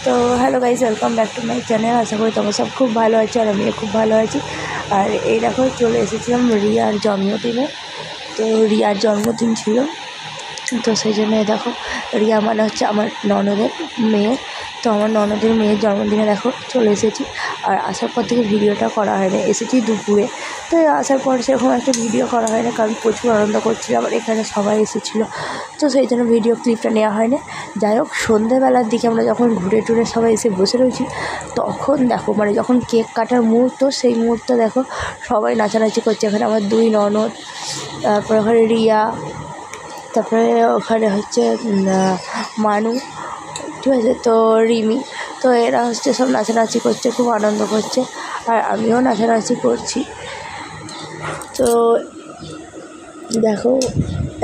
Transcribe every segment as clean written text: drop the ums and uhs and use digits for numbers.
তো hello guys, welcome back to my channel. আশা করি তোমরা সব খুব ভালো আছো আর আমিও খুব ভালো আছি। আর এই দেখো চলে এসেছিলাম রিয়ার জন্মদিনে। তো রিয়ার জন্মদিন ছিল, তো সেই জন্য দেখো রিয়া মানে হচ্ছে আমার ননদের মেয়ে। তো আমার ননদের মেয়ের জন্মদিনে দেখো চলে এসেছি। আর আসার পর থেকে ভিডিওটা করা হয়নি, এসেছি দুপুরে। তো আসার পর সেরকম একটা ভিডিও করা হয় না, কারণ প্রচুর আনন্দ করছিলাম আর এখানে সবাই এসেছিলো, তো সেই জন্য ভিডিও ক্লিপটা নেওয়া হয়নি। যাই হোক, সন্ধ্যেবেলার দিকে আমরা যখন ঘুরে টুরে সবাই এসে বসে রয়েছি, তখন দেখো মানে যখন কেক কাটার মুহূর্ত, সেই মুহূর্তে দেখো সবাই নাচানাচি করছে। এখানে আমার দুই ননদ, তারপরে ওখানে রিয়া, তারপরে ওখানে হচ্ছে মানু, ঠিক আছে, তো রিমি। তো এরা হচ্ছে সব নাচানাচি করছে, খুব আনন্দ করছে আর আমিও নাচানাচি করছি। তো দেখো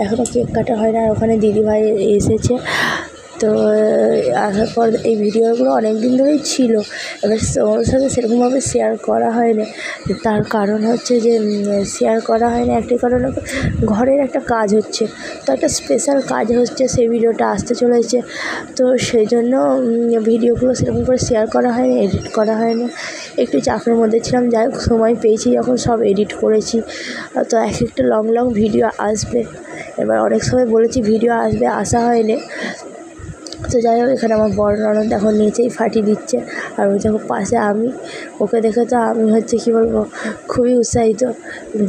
এখনও কেক কাটা হয় না, আর ওখানে দিদিভাই এসেছে। তো আসার পর এই ভিডিওগুলো অনেক দিন ধরেই ছিল, এবার ওর সাথে সেরকমভাবে শেয়ার করা হয় না। তার কারণ হচ্ছে যে শেয়ার করা হয় না একটি কারণ, ঘরের একটা কাজ হচ্ছে, তো একটা স্পেশাল কাজ হচ্ছে, সেই ভিডিওটা আসতে চলেছে। তো সেই জন্য ভিডিওগুলো সেরকম করে শেয়ার করা হয় না, এডিট করা হয় না, একটু চাপের মধ্যে ছিলাম। যাই হোক, সময় পেয়েছি যখন সব এডিট করেছি। তো এক একটা লং লং ভিডিও আসবে, এবার অনেক সময় বলেছি ভিডিও আসবে, আসা হয়নি। তো যাই হোক, এখানে আমার বড় ননদ এখন নিচেই ফাটি দিচ্ছে, আর ওই দেখো পাশে আমি। ওকে দেখে তো আমি হচ্ছে কী বলবো, খুবই উৎসাহিত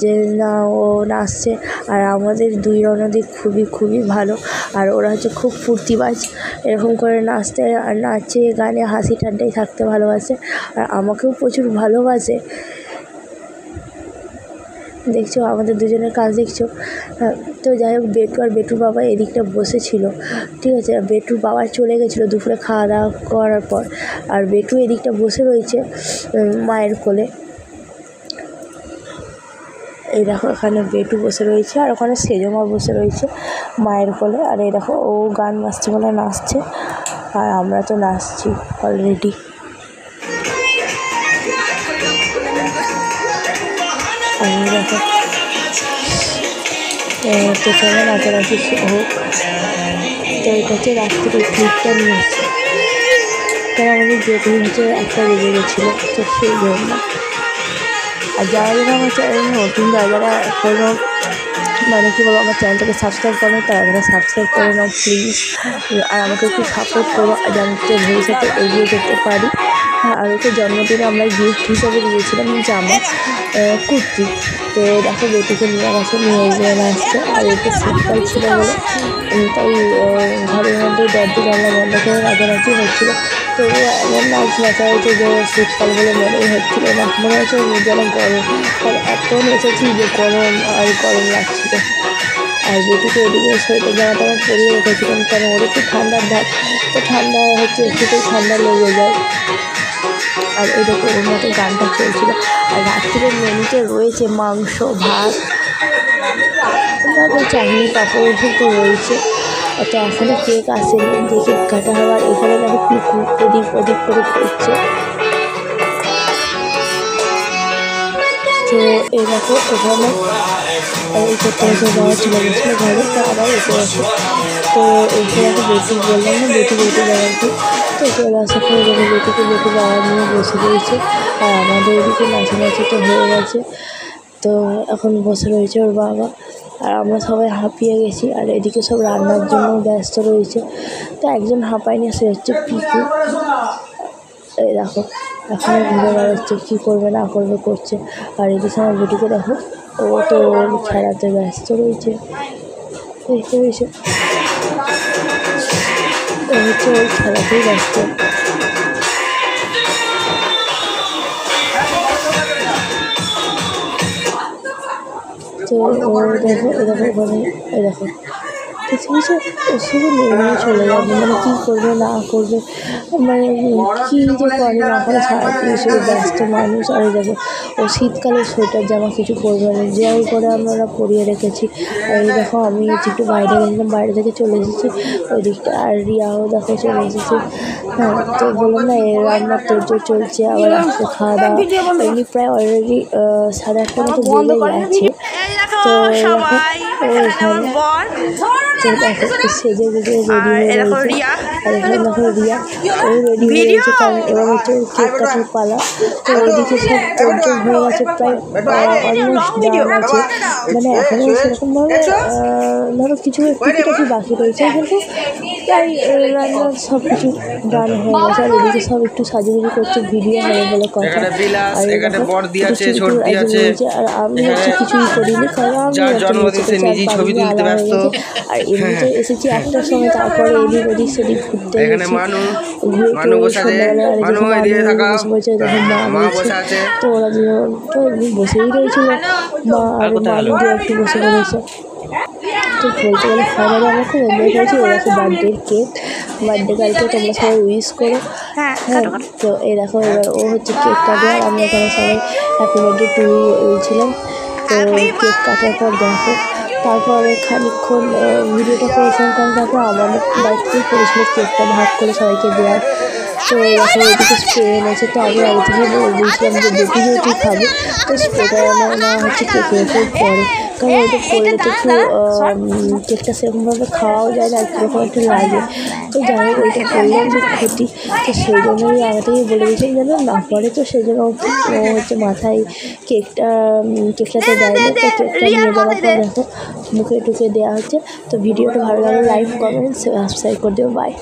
যে না ও নাচছে। আর আমাদের দুই ননদই খুবই ভালো, আর ওরা হচ্ছে খুব ফুর্তিবাজ, এরকম করে নাচতে আর নাচে গানে হাসি ঠান্ডায় থাকতে ভালোবাসে, আর আমাকেও প্রচুর ভালোবাসে। দেখছো আমাদের দুজনের কাজ দেখছো। তো যাই হোক, বেটু আর বেটুর বাবা এদিকটা বসেছিল, ঠিক আছে। বেটুর বাবা চলে গেছিলো দুপুরে খাওয়া দাওয়া করার পর, আর বেটু এদিকটা বসে রয়েছে মায়ের কোলে। এই দেখো এখানে বেটু বসে রয়েছে, আর ওখানে সেজমা বসে রয়েছে মায়ের কোলে। আর এই দেখো ও গান নাচছে বলে নাচছে, আর আমরা তো নাচছি অলরেডি। আমি দেখো তো চলো নাচানাচি হোক। তো এটা হচ্ছে রাত্রির ক্লিপটা নিয়ে এসেছি, কারণ আমাদের যেতে হচ্ছে একটা বেজে গেছিলো, তো সেই জন্য। আর যারা যারা আমার চ্যানেল নতুন, যারা এখনও মানে কী বলবো আমার চ্যানেলটাকে সাবস্ক্রাইব করো, তারা সাবস্ক্রাইব করে নাও প্লিজ। আর আমাকে একটু সাপোর্ট করো, যাতে ভবিষ্যতে এগিয়ে যেতে পারি। আর ওকে জন্মদিনে আমরা গিফট হিসাবে দিয়েছিলাম জামা, কুর্তি। তো দেখো বেটিকে নিয়ে গেছে, নিয়ে আসছে। আর এটা শীতকাল ছিল বলে তাই ঘরের মধ্যে দরজা জানলা বন্ধ করে নাচানাচি হচ্ছিলো। তো এমন নাচ নাচা হয়েছে যে শীতকাল বলে মনেই হচ্ছিলো না, মনে হচ্ছে যেন গরম, আর এত নেচেছি যে গরম লাগছিলো। আর বেটিকে এদিকে সোয়েটার জামা টামা পরিয়ে রেখেছিলাম, কারণ ওর একটু ঠান্ডার ধাপ, তো ঠান্ডা হচ্ছে একটুতেই ঠান্ডা লেগে যায়। আর এই দেখো ওর মতো গানটা চলছিল। আর রাত্রির মেনুতে রয়েছে মাংস, ভাত, তারপর চাটনি, পাঁপড়, এসব তো রয়েছে। তো এখনও কেক আসেনি, যে কেক কাটা হওয়ার। এখানে দেখো পিকু এদিক ওদিক করে করছে। তো এই দেখো এখানে এই করতে এসে বাবা চলে গেছিলো ঘরে, তো আবার এসে গেছে। তো এসে দেখো বেটু, বললাম না বেটু বেড়াচ্ছি। তো চলে আসার পরে দেখো বেটু বাবা নিয়ে বসে রয়েছে, আর আমাদের এদিকে নাচানাচি তো হয়ে গেছে। তো এখন বসে রয়েছে ওর বাবা, আর আমরা সবাই হাঁপিয়ে গেছি। আর এদিকে সব রান্নার জন্য ব্যস্ত রয়েছে। তো একজন হাঁপায়নি, সে হচ্ছে পিকু। এই দেখো এখনও ঘুরে বেড়াচ্ছে, কী করবে না করবে করছে। আর এদিকে আমার বেটিকে দেখো, ও তো খেলাতে ব্যস্ত রয়েছে, দেখতে পেয়েছে, ও হচ্ছে ওই খেলাতেই ব্যস্ত। তো ও দেখো ওখানে এই দেখো কিছু ও শুধু নিয়ে চলে যাবে, মানে কী করবে না করবে, মানে কী যে করে না করে সারাদিন শুধু ব্যস্ত মানুষ। আর দেখো ও শীতকালে সোয়েটার জামা কিছু পরবে না, জল করে আমরা পরিয়ে রেখেছি। আর এই দেখো আমি একটু বাইরে গেছিলাম, বাইরে থেকে চলে এসেছি ওই দিকটা। আর রিয়াও দেখো চলে এসেছি। হ্যাঁ, তো বললাম না রান্নার তোড়জোড় চলছে, আবার রাত্রে খাওয়া দাওয়া, এমনি প্রায় অলরেডি 8:30টার মতো বেজে গেছে। তো দেখো ও এখানে, তো তো দেখো সেজে গুজে রেডি হয়ে রয়েছে। আর এখানে দেখো রিয়া, ও রেডি হয়ে রয়েছে, কারণ এবার হচ্ছে কেক কাটার পালা। তো ওইদিকে সব তোড়জোড় হয়ে গেছে, প্রায় অলমোস্ট ডান আছে, মানে এখনও সেরকমভাবে ধরো কিছু টুকিটাকি বাকি রয়েছে, কিন্তু প্রায় রান্নার সব কিছু ডান হয়ে গেছে। আর এদিকে সব একটু সাজুগুজু করছে, ভিডিও হবে বলে কথা। আর আর আমি হচ্ছে কিছুই করিনি, কারণ আমি আলাদা হয়ে গেছে। আর এমনিতে এসেছি 1টার সময়, তারপরে এদিক ওদিক সেদিক ঘুরতে গেছি, ঘুরে সন্ধ্যাবেলা আর বসে বসে দেখো মা রয়েছে। তো ওরা দুজন তো এমনি বসেই রয়েছিল, মা আর মানু একটু বসে পড়েছে। তো বলতে গেলে খাবারে আমরা খুব এনজয় করেছি। ও দেখো বার্থডের কেক, বার্থডে কালকে তোমরা সবাই উইশ করো। হ্যাঁ, তো এই দেখো এবার ও হচ্ছে কেক কাটবে, আর আমরা এখানে সবাই হ্যাপি বার্থডে টু বলছিলাম। তো কেক কাটার পর দেখো তারপরে খানিকক্ষণ ভিডিওটা করেছিলাম, কারণ তারপর আমার দায়িত্বই করেছিল কেকটা ভাগ করে সবাইকে দেওয়ার। তো এখন ওইদিকে স্প্রে এনেছে, তো আমি আগে থেকে বলে দিয়েছিলাম যে বেটি যেহেতু খাবে, তো স্প্রেটা না হচ্ছে কেকের উপর পরে, কারণ ওইটা পড়লে তো একটু কেকটা সেরকমভাবে খাওয়াও যায় না, একরকম একটু লাগে। তো যাই হোক ওইটা পড়লেও যে ক্ষতি, তো সেই জন্যই আগে থেকেই বলে দিয়েছি যেন না পড়ে। তো সেই জন্য হচ্ছে মাথায় কেকটাতে দেয় না। তো কেকটা নিয়ে যাওয়ার পর দেখো মুখে টুকে দেওয়া হচ্ছে। তো ভিডিওটা ভালো লাগলে লাইক কমেন্ট সাবস্ক্রাইব করে দেবো। বাই।